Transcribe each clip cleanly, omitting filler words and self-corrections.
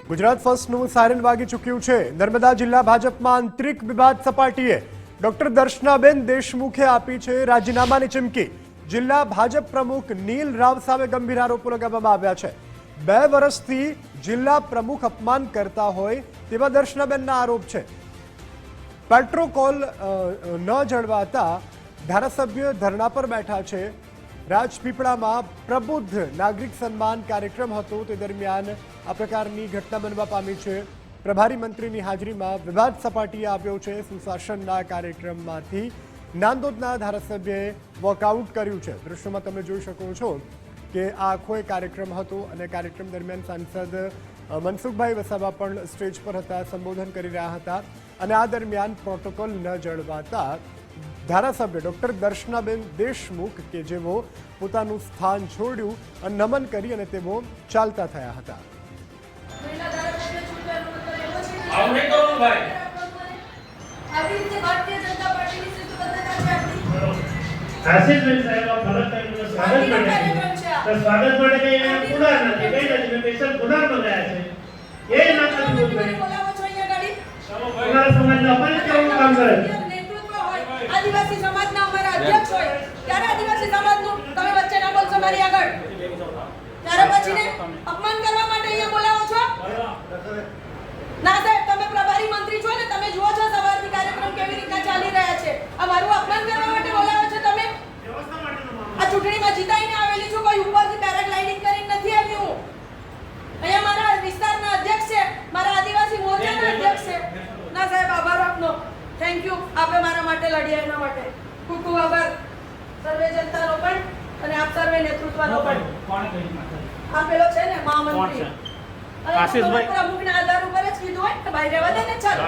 Gujarat ફર્સ્ટનું siren વાગી ચૂક્યું છે। નર્મદા જિલ્લા ભાજપમાં આંતરિક વિવાદ સપાટીએ ડોક્ટર દર્શનાબેન દેશમુખે આપી છે રાજીનામાની ચીમકી। જિલ્લા ભાજપ પ્રમુખ નીલ રાવ સામે ગંભીર આરોપો લગાવવામાં આવ્યા છે। 2 વર્ષથી જિલ્લા પ્રમુખ અપમાન કરતા હોય તેવા દર્શનાબેનના આરોપ છે। પ્રોટોકોલ ન જળવાતા ધારાસભ્ય ધરણા પર બેઠા છે। રાજપીપળામાં પ્રબુદ્ધ નાગરિક સન્માન કાર્યક્રમ હતો તે દરમિયાન આ પ્રકારની ઘટના બનવા પામી છે। પ્રભારી મંત્રીની હાજરીમાં વિવાદ સપાટીએ આવ્યો છે। સુશાસનના કાર્યક્રમમાંથી નાંદોદના ધારાસભ્યએ વોકઆઉટ કર્યું છે। દૃશ્યમાં તમે જોઈ શકો છો કે આ આખો કાર્યક્રમ હતો અને કાર્યક્રમ દરમિયાન સાંસદ મનસુખભાઈ વસાવા પણ સ્ટેજ પર હતા, સંબોધન કરી રહ્યા હતા અને આ દરમિયાન પ્રોટોકોલ ન જળવાતા ધારાસભ્ય ડોક્ટર દર્શનાબેન દેશમુખ કે જેઓ પોતાનું સ્થાન છોડ્યું અને નમન કરી અને તેઓ ચાલતા થયા હતા। आदिवासी समाज ना हमारा अध्यक्ष होय ત્યારે આદિવાસી સમાજનું તમે વચ્ચે ના બોલશો મારી આગળ। ત્યારે પછી ને અપમાન કરવા માટે અહીંયા બોલાવો છો ના સાહેબ, તમે પ્રભારી મંત્રી છો ને, તમે જુઓ છો સવારથી કાર્યક્રમ કેવી રીતના ચાલી રહ્યા છે। અમારું અપમાન કરવા માટે બોલાવો છો તમે। આ ચૂંટણીમાં જીતાઈને આવેલી છું, કોઈ ઉપરથી પેરાગ્લાઇડિંગ કરીને નથી આવી હું। અહીંયા મારા વિસ્તારના અધ્યક્ષ છે, મારા આદિવાસી મોરચાના અધ્યક્ષ છે। ના સાહેબ, આભાર આપનો, થેન્ક યુ। આપે મારા માટે લડ્યા એના માટે ખૂબ ખૂબ આભાર। સર્વે જનતાનો પણ અને આપ સર્વે નેતૃત્વનો પણ। આ પેલો છે ને મહામંત્રી આશીષભાઈ, પ્રમુખના આધાર ઉપર જ કીધું હોય કે ભાઈ રહેવા દે ને, ચાલ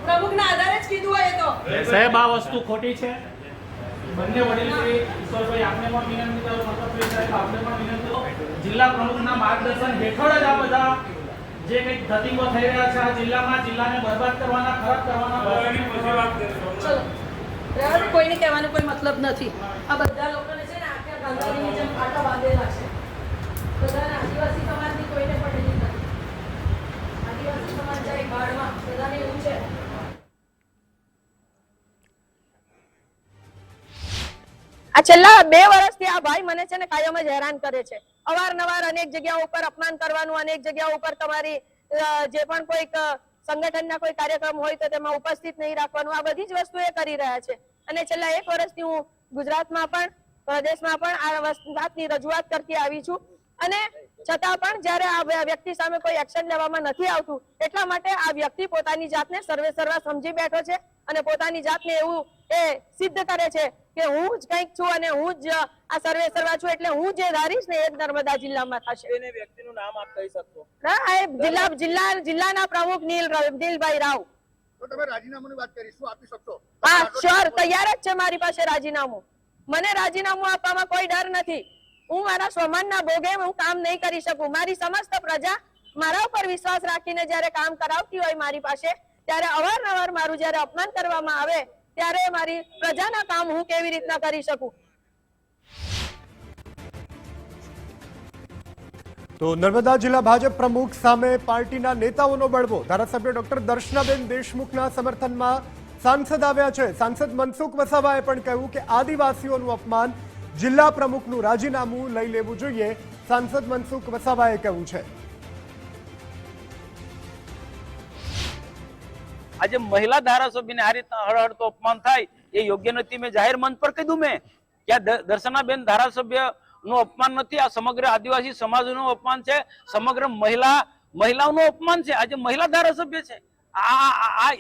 પ્રમુખના આધારે જ કીધું હોય તો સાહેબ આ વસ્તુ ખોટી છે। બંને વડીલ શ્રી ઈશ્વરભાઈ આપને પણ વિનંતી કરું, મતલબ સાહેબ આપને પણ વિનંતી કરું, જિલ્લા પ્રમુખના માર્ગદર્શન હેઠળ જ આ બધા જે કંઈક ધતિંગો થઈ રહ્યા છે આ જિલ્લામાં, જિલ્લાને બરબાદ કરવાના, ખરાબ કરવાના, ચલો રહેવા કોઈને કહેવાનો કોઈ મતલબ નથી। આ બધા લોકોને છે ને આખા ગાંધારીની જેમ પાટા બાંધેલા છે। બધાને આદિવાસી સમાજની કોઈને પણ નહીં નથી। આદિવાસી સમાજ જાય બાળમાં, બધાને એવું છે। આ છેલ્લા 2 વર્ષથી આ ભાઈ મને છે ને કાયમ જ હેરાન કરે છે। અવારનવાર અનેક જગ્યાઓ ઉપર અપમાન કરવાનું, અનેક જગ્યાઓ ઉપર તમારી જે પણ કોઈક સંગઠનના કોઈ કાર્યક્રમ હોય તો તેમાં ઉપસ્થિત નહીં રાખવાનું, આ બધી જ વસ્તુ એ કરી રહ્યા છે। અને છેલ્લા 1 વર્ષથી હું ગુજરાતમાં પણ પ્રદેશમાં પણ આ વાતની રજૂઆત કરતી આવી છું અને છતાં પણ જ્યારે આ વ્યક્તિ સામે કોઈ એક્શન લેવામાં નથી આવતું એટલા માટે આ વ્યક્તિ પોતાની જાતને સર્વે સર્વા સમજી બેઠો છે અને પોતાની જાતને એવું એ સિદ્ધ કરે છે કે હું જ કંઈક છું અને હું જ આ સર્વે સર્વા છું, એટલે હું જે ધારીશ ને એ જ નર્મદા જિલ્લામાં થશે। એને વ્યક્તિનું નામ આપ કહી શકશો? ના, એ જિલ્લાના પ્રમુખ નીલભાઈ રાવ। તો તમે રાજીનામાની વાત કરી, શું આપી શકશો? હા શ્યોર, તૈયાર જ છે મારી પાસે રાજીનામું। મને રાજીનામું આપવામાં કોઈ ડર નથી। હું મારા સ્વમાનના ભોગે હું કામ નહીં કરી શકું। મારી સમસ્ત પ્રજા મારા ઉપર વિશ્વાસ રાખીને જ્યારે કામ કરાવતી હોય મારી પાસે, ત્યારે અવારનવાર મારું જ્યારે અપમાન કરવામાં આવે ત્યારે મારી પ્રજાના કામ હું કેવી રીતના કરી શકું। તો નર્મદા જિલ્લા ભાજપ પ્રમુખ સામે પાર્ટીના નેતાઓનો બળવો। ધારાસભ્ય ડોક્ટર દર્શનાબેન દેશમુખના સમર્થનમાં સાંસદ આવ્યા છે। સાંસદ મનસુખ વસાવાએ પણ કહ્યું કે આદિવાસીઓનું અપમાન, જિલ્લા પ્રમુખનું રાજીનામું લઈ લેવું જોઈએ, સાંસદ મનસુખ વસાવાએ કહ્યું છે। આજે મહિલા ધારાસભ્યને આ રીતના હળહળતો અપમાન થાય એ યોગ્ય નથી। મેં જાહેર મંચ પર કીધું મેં કે આ દર્શનાબેન ધારાસભ્ય નું અપમાન નથી, આ સમગ્ર આદિવાસી સમાજનું અપમાન છે, સમગ્ર મહિલાઓનું અપમાન છે। આજે મહિલા ધારાસભ્ય છે, આ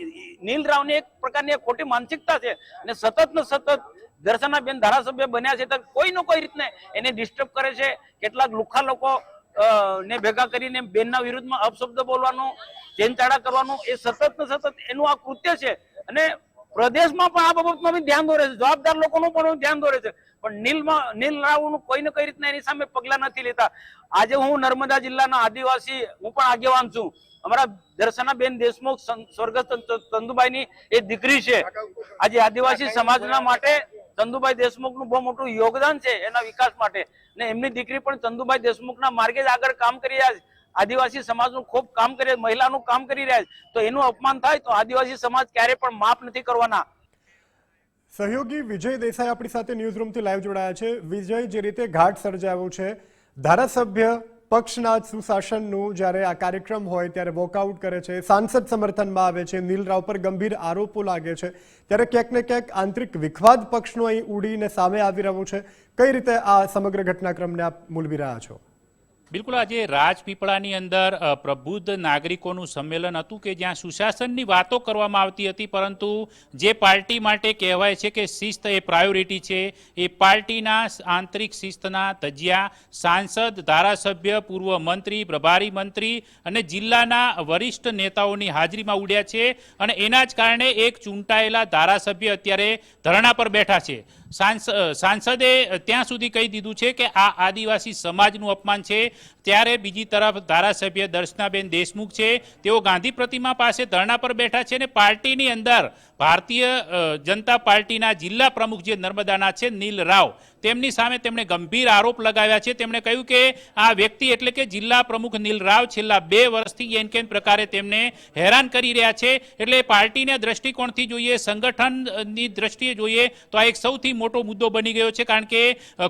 નીલ રાવની એક પ્રકારની ખોટી માનસિકતા છે અને સતત ને સતત દર્શનાબેન ધારાસભ્ય બન્યા છે તો કોઈ ને કોઈ રીતને એને ડિસ્ટર્બ કરે છે। કેટલાક લુખા લોકો ને ભેગા કરીને બેનના વિરુદ્ધમાં અપશબ્દ બોલવાનું, ચેનચાળા કરવાનું, એ સતત ને સતત એનું આ કૃત્ય છે અને પ્રદેશમાં પણ આ બાબતમાં બી ધ્યાન દોરે છે, જવાબદાર લોકોનું પણ ધ્યાન દોરે છે, પણ નીલ રાવનું કોઈ ને કઈ રીતના એની સામે પગલા નથી લેતા। આજે હું નર્મદા જિલ્લાના આદિવાસી, હું પણ આગેવાન છું। અમારા દર્શનાબેન દેશમુખ સ્વર્ગસ્થ ચંદુભાઈની એ દીકરી છે। આજે આદિવાસી સમાજના માટે ચંદુભાઈ દેશમુખનું બહુ મોટું યોગદાન છે એના વિકાસ માટે, ને એમની દીકરી પણ ચંદુભાઈ દેશમુખના માર્ગે જ આગળ કામ કરી રહ્યા છે। આદિવાસી સમાજનું ખૂબ કામ કરી મહિલાનું કામ કરી રહ્યા છે, તો એનું અપમાન થાય તો આદિવાસી સમાજ ક્યારે પણ માફ નથી કરવાના. સહયોગી વિજય દેસાઈ આપણી સાથે ન્યૂઝ રૂમથી લાઈવ જોડાયા છે. વિજય, જે રીતે ઘાટ સર્જાયો છે, ધારાસભ્ય પક્ષના સુશાસનનું જ્યારે આ કાર્યક્રમ હોય ત્યારે વોકઆઉટ કરે છે, સાંસદ સમર્થનમાં આવે છે, નીલ રાવ પર ગંભીર આરોપો લાગે છે, ત્યારે ક્યાંક ને ક્યાંક આંતરિક વિખવાદ પક્ષનો અહીં ઉડીને સામે આવી રહ્યો છે. કઈ રીતે આ સમગ્ર ઘટનાક્રમને આપ મૂલવી રહ્યા છો? બિલકુલ, આજે રાજપીપળાની અંદર પ્રબુદ્ધ નાગરિકોનું સંમેલન હતું કે જ્યાં સુશાસનની વાતો કરવામાં આવતી હતી, પરંતુ જે પાર્ટી માટે કહેવાય છે કે શિસ્ત એ પ્રાયોરિટી છે, એ પાર્ટીના આંતરિક શિસ્તના ધજિયા સાંસદ, ધારાસભ્ય, પૂર્વ મંત્રી, પ્રભારી મંત્રી અને જિલ્લાના વરિષ્ઠ નેતાઓની હાજરીમાં ઉડ્યા છે અને એના જ કારણે એક ચૂંટાયેલા ધારાસભ્ય અત્યારે ધરણા પર બેઠા છે. સાંસદે ત્યાં સુધી કહી દીધું છે કે આ આદિવાસી સમાજનું અપમાન છે, ત્યારે બીજી તરફ ધારાસભ્ય દર્શનાબેન દેશમુખ છે, તેઓ ગાંધી પ્રતિમા પાસે ધરણા પર બેઠા છે અને પાર્ટીની અંદર ભારતીય જનતા પાર્ટીના જિલ્લા પ્રમુખ જે નર્મદાના છે નીલ રાવ, તેમની સામે તેમણે ગંભીર આરોપ લગાવ્યા છે. તેમણે કહ્યું કે આ વ્યક્તિ એટલે કે જિલ્લા પ્રમુખ નીલ રાવ છેલ્લા 2 વર્ષથી એન કેન પ્રકારે તેમને હેરાન કરી રહ્યા છે. એટલે પાર્ટીના દ્રષ્ટિકોણથી જોઈએ, સંગઠનની દ્રષ્ટિએ જોઈએ તો આ એક સૌથી મોટો મુદ્દો બની ગયો છે, કારણ કે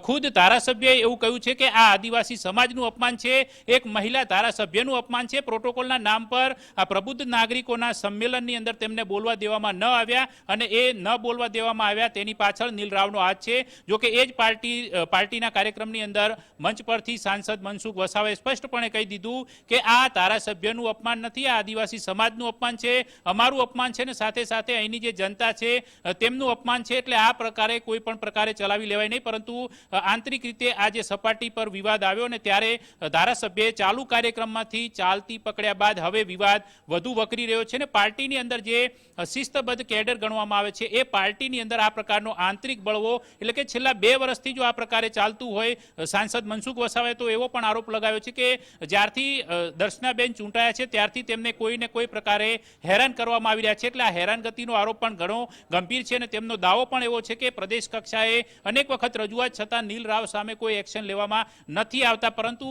ખુદ ધારાસભ્યએ એવું કહ્યું છે કે આ આદિવાસી સમાજનું અપમાન છે, એક મહિલા ધારાસભ્યનું અપમાન છે. પ્રોટોકોલના નામ પર આ પ્રબુદ્ધ નાગરિકોના સંમેલનની અંદર તેમને બોલવા દેવામાં ન આવ્યા અને એ ન બોલવા દેવામાં આવ્યા તેની પાછળ નીલ રાવનો હાથ છે. જો કે એ જ પાર્ટીના કાર્યક્રમની અંદર મંચ પરથી સાંસદ મનસુખ વસાવાએ સ્પષ્ટપણે કહી દીધું કે આ ધારાસભ્યનું અપમાન નથી, આ આદિવાસી સમાજનું અપમાન છે, અમારું અપમાન છે, ને સાથે સાથે અહીંની જે જનતા છે તેમનું અપમાન છે. એટલે આ પ્રકારે કોઈ પણ પ્રકારે ચલાવી લેવાય નહીં, પરંતુ આંતરિક રીતે આ જે સપાટી પર વિવાદ આવ્યો ને ત્યારે ધારાસભ્યએ ચાલુ કાર્યક્રમમાંથી ચાલતી પકડ્યા બાદ હવે વિવાદ વધુ વકરી રહ્યો છે ને પાર્ટીની અંદર જે શિસ્તબદ્ધ કેડર ગણવામાં આવે છે એ પાર્ટીની અંદર આ પ્રકારનો આંતરિક બળવો, એટલે કે છેલ્લા 2 વર્ષથી જો આ પ્રકારે ચાલતું હોય. સાંસદ મનસુખ વસાવાએ તો એવો પણ આરોપ લગાવ્યો છે કે જ્યારથી દર્શનાબેન ચૂંટાયા છે ત્યારથી તેમને કોઈને કોઈ પ્રકારે હેરાન કરવામાં આવી રહ્યા છે. એટલે આ હેરાનગતિનો આરોપ પણ ઘણો ગંભીર છે અને તેમનો દાવો પણ એવો છે કે પ્રદેશ કક્ષાએ અનેક વખત રજૂઆત છતાં નીલ રાવ સામે કોઈ એક્શન લેવામાં નથી આવતા. પરંતુ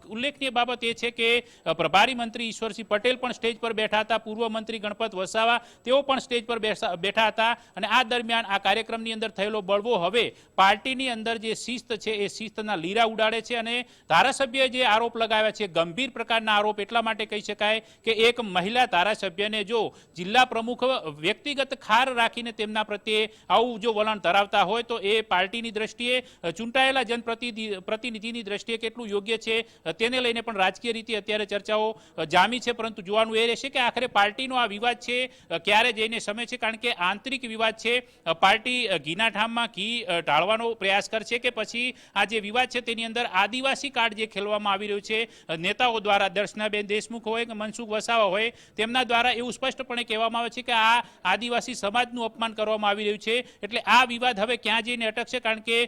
ઉલ્લેખનીય બાબત એ છે કે પ્રભારી મંત્રી ઈશ્વરસિંહ પટેલ પણ સ્ટેજ પર બેઠા હતા, પૂર્વ મંત્રી ગણપત વસાવા તેઓ પણ સ્ટેજ પર બેઠા હતા અને આ દરમિયાન આ કાર્યક્રમની અંદર થયેલો બળવો હવે પાર્ટીની અંદર જે શિસ્ત છે એ શિસ્તના લીરા ઉડાડે છે. અને ધારાસભ્યએ જે આરોપ લગાવ્યા છે ગંભીર પ્રકારના આરોપ એટલા માટે કહી શકાય કે એક મહિલા ધારાસભ્યને જો જિલ્લા પ્રમુખ વ્યક્તિગત ખાર રાખીને તેમના પ્રત્યે આવું જો વલણ ધરાવતા હોય તો એ પાર્ટીની દ્રષ્ટિએ, ચૂંટાયેલા જનપ્રતિનિધિની દ્રષ્ટિએ કેટલું યોગ્ય છે તેને લઈને પણ રાજકીય રીતે અત્યારે ચર્ચાઓ જામી છે. પરંતુ જોવાનું એ રહેશે કે આખરે પાર્ટીનો આ વિવાદ છે ક્યારે જઈને સમે છે, કારણ કે આંતરિક વિવાદ છે. પાર્ટી ઘીના ઠામમાં ઘી ઢાળવાનો પ્રયાસ કરશે કે પછી આ જે વિવાદ છે તેની અંદર આદિવાસી કાર્ડ જે ખેલવામાં આવી રહ્યું છે નેતાઓ દ્વારા, દર્શનાબેન દેશમુખ હોય કે મનસુખ વસાવા હોય, તેમના દ્વારા એવું સ્પષ્ટપણે કહેવામાં આવે છે કે આ આદિવાસી સમાજનું અપમાન કરવામાં આવી રહ્યું છે. એટલે આ વિવાદ હવે ક્યાં જઈને અટકશે, કારણ કે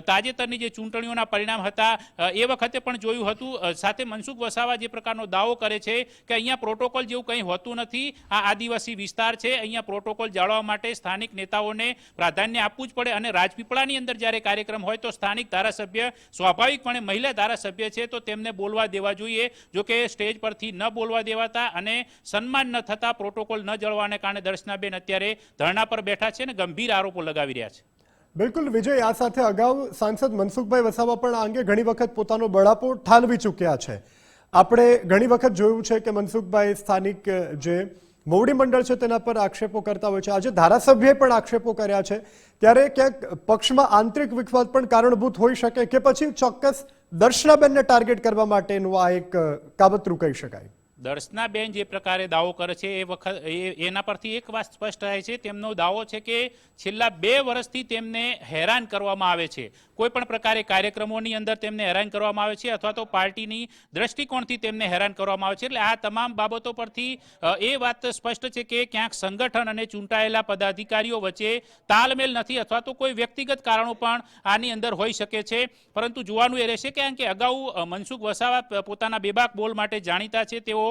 તાજેતરની જે ચૂંટણીઓના પરિણામ હતા એ વખતે પણ જોયું હતું. સાથે મનસુખ વસાવા જે પ્રકારનો દાવો કરે છે કે અહીંયા પ્રોટોકોલ જેવું કંઈ હોતું નથી, આ આદિવાસી વિસ્તાર છે, અહીંયા પ્રોટોકોલ જાળવવા માટે સ્થાનિક નેતાઓને પ્રાધાન્ય આપવું જ પડે. અને રાજપીપળાની અંદર જ્યારે કાર્યક્રમ હોય તો સ્થાનિક ધારાસભ્ય સ્વાભાવિકપણે મહિલા ધારાસભ્ય છે તો તેમને બોલવા દેવા જોઈએ. જો કે સ્ટેજ પરથી ન બોલવા દેવાતા અને સન્માન ન થતા, પ્રોટોકોલ ન જળવાને કારણે દર્શનાબેન અત્યારે ધરણા પર બેઠા છે અને ગંભીર આરોપો લગાવી રહ્યા છે. બિલકુલ વિજય, આ સાથે અગાઉ સાંસદ મનસુખભાઈ વસાવા પણ આ અંગે ઘણી વખત પોતાનો બળાપો ઠાલવી ચૂક્યા છે. આપણે ઘણી વખત જોયું છે કે મનસુખભાઈ સ્થાનિક જે મોવડી મંડળ છે તેના પર આક્ષેપો કરતા હોય છે. આજે ધારાસભ્યએ પણ આક્ષેપો કર્યા છે, ત્યારે ક્યાંક પક્ષમાં આંતરિક વિખવાદ પણ કારણભૂત હોઈ શકે કે પછી ચોક્કસ દર્શનાબેનને ટાર્ગેટ કરવા માટેનું આ એક કાવતરું કહી શકાય? દર્શનાબેન જે પ્રકારે દાવો કરે છે એના પરથી એક વાત સ્પષ્ટ થાય છે. તેમનો દાવો છે કે છેલ્લા 2 વર્ષથી તેમને હેરાન કરવામાં આવે છે, કોઈ પણ પ્રકારે કાર્યક્રમોની અંદર તેમને હેરાન કરવામાં આવે છે અથવા તો પાર્ટીની દ્રષ્ટિકોણથી તેમને હેરાન કરવામાં આવે છે. એટલે આ તમામ બાબતો પરથી એ વાત સ્પષ્ટ છે કે ક્યાંક સંગઠન અને ચૂંટાયેલા પદાધિકારીઓ વચ્ચે તાલમેલ નથી અથવા તો કોઈ વ્યક્તિગત કારણો પણ આની અંદર હોઈ શકે છે. પરંતુ જોવાનું એ રહેશે કે અગાઉ મનસુખ વસાવા પોતાના બેબાક બોલ માટે જાણીતા છે. તેઓ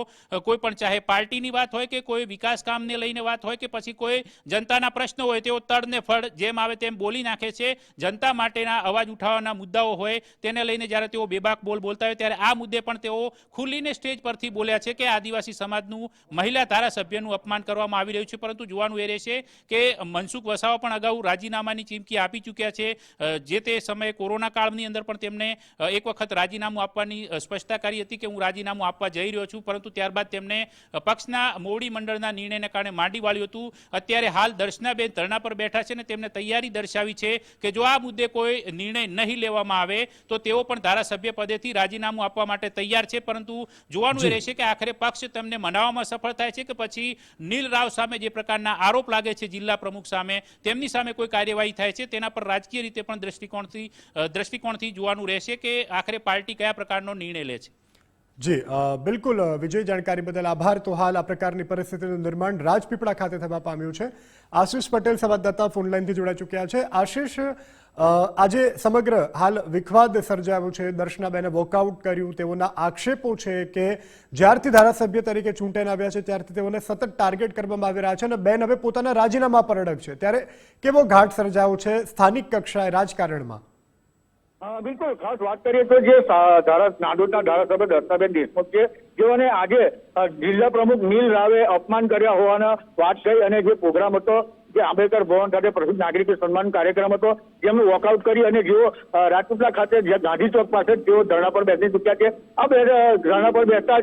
કોઈ પણ ચાહે પાર્ટીની વાત હોય કે કોઈ વિકાસ કામને લઈને વાત હોય કે પછી કોઈ જનતાના પ્રશ્નો હોય તેઓ તડ ને ફળ જેમ આવે તેમ બોલી નાખે છે. જનતા માટેના અવાજ ઉઠાવવાના મુદ્દાઓ હોય તેને લઈને જ્યારે તેઓ બેબાક બોલતા હોય ત્યારે આ મુદ્દે પણ તેઓ ખુલ્લીને સ્ટેજ પરથી બોલ્યા છે કે આદિવાસી સમાજનું મહિલા ધારાસભ્યનું અપમાન કરવામાં આવી રહ્યું છે. પરંતુ જોવાનું એ રહેશે કે મનસુખ વસાવા પણ અગાઉ રાજીનામાની ચીમકી આપી ચૂક્યા છે. જે તે સમયે કોરોના કાળની અંદર પણ તેમને એક વખત રાજીનામું આપવાની સ્પષ્ટતા કરી હતી કે હું રાજીનામું આપવા જઈ રહ્યો છું, પરંતુ ત્યારબાદ તેમને પક્ષના મોવડી મંડળના નિર્ણયને કારણે માંડી વાળ્યું હતું. અત્યારે હાલ દર્શનાબેન ધરણા પર બેઠા છે અને તેમને તૈયારી દર્શાવી છે કે જો આ મુદ્દે કોઈ નિર્ણય નહીં લેવામાં આવે તો તેઓ પણ ધારાસભ્ય પદેથી રાજીનામું આપવા માટે તૈયાર છે. પરંતુ જોવાનું એ રહેશે કે આખરે પક્ષ તેમને મનાવવામાં સફળ થાય છે કે પછી નીલ રાવ સામે જે પ્રકારના આરોપ લાગે છે જિલ્લા પ્રમુખ સામે તેમની સામે કોઈ કાર્યવાહી થાય છે તેના પર રાજકીય રીતે પણ દ્રષ્ટિકોણથી જોવાનું રહેશે કે આખરે પાર્ટી કયા પ્રકારનો નિર્ણય લે છે. જી બિલકુલ વિજય, જાણકારી બદલ આભાર. તો હાલ આ પ્રકારની પરિસ્થિતિનું નિર્માણ રાજપીપળા ખાતે થવા પામ્યું છે. આશીષ પટેલ સંવાદદાતા ફોનલાઈનથી જોડાઈ ચૂક્યા છે. આશીષ, આજે સમગ્ર હાલ વિખવાદ સર્જાયો છે. દર્શનાબેને વોકઆઉટ કર્યું. તેઓના આક્ષેપો છે કે જ્યારથી ધારાસભ્ય તરીકે ચૂંટાઈને આવ્યા છે ત્યારથી તેઓને સતત ટાર્ગેટ કરવામાં આવી રહ્યા છે અને બેન હવે પોતાના રાજીનામા પર અડગ છે. ત્યારે કેવો ઘાટ સર્જાયો છે સ્થાનિક કક્ષાએ રાજકારણમાં? બિલકુલ, ખાસ વાત કરીએ તો જે નાંદોદના ધારાસભ્ય દર્શનાબેન દેશમુખ છે, જેઓને આજે જિલ્લા પ્રમુખ નીલ રાવે અપમાન કર્યા હોવાના વાત થઈ અને જે પ્રોગ્રામ હતો જે આંબેડકર ભવન ખાતે પ્રસિદ્ધ નાગરિક સન્માન કાર્યક્રમ હતો જેમનું વોકઆઉટ કરી અને જેઓ રાજપીપળા ખાતે ગાંધી ચોક પાસે તેઓ ધરણા પર બેસી ચૂક્યા છે. આ ધરણા પર બેસતા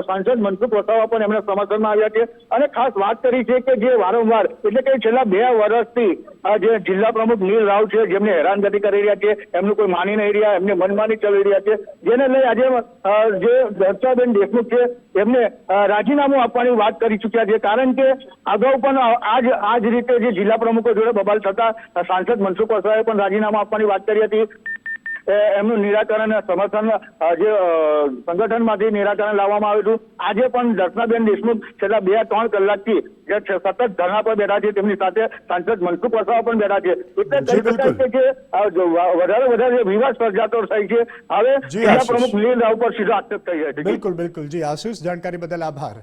સાંસદ મનસુખ વસાવા પણ એમના સમર્થનમાં આવ્યા છે અને ખાસ વાત કરી છે કે જે વારંવાર એટલે કે છેલ્લા 2 વર્ષથી જે જિલ્લા પ્રમુખ નીલ રાવ છે જેમને હેરાનગતિ કરી રહ્યા છે, એમનું કોઈ માની નહીં રહ્યા, એમને મનમાની ચલાવી રહ્યા છે, જેને લઈ આજે જે દર્શનાબેન દેશમુખ છે એમને રાજીનામું આપવાની વાત કરી ચૂક્યા છે. કારણ કે અગાઉ પણ આ જ રીતે જે જિલ્લા પ્રમુખો જોડે બબાલ થતા સાંસદ મનસુખ વસાવાએ પણ રાજીનામું આપવાની વાત કરી હતી. એમનું નિરાકરણ સમર્થન જે સંગઠનમાંથી નિરાકરણ લાવવામાં આવ્યું હતું. આજે પણ દર્શનાબેન દેશમુખ છેલ્લા 2-3 કલાકથી જે સતત ધરણા પર બેઠા છે તેમની સાથે સાંસદ મનસુખ વસાવા પણ બેઠા છે. એટલે કહી શકાય છે કે વધારે વિવાદ સર્જાતો થાય છે. હવે જિલ્લા પ્રમુખ નીલ રાવ પર સીધો આક્ષેપ થઈ જાય છે. બિલકુલ જી આશીષ, જાણકારી બદલ આભાર.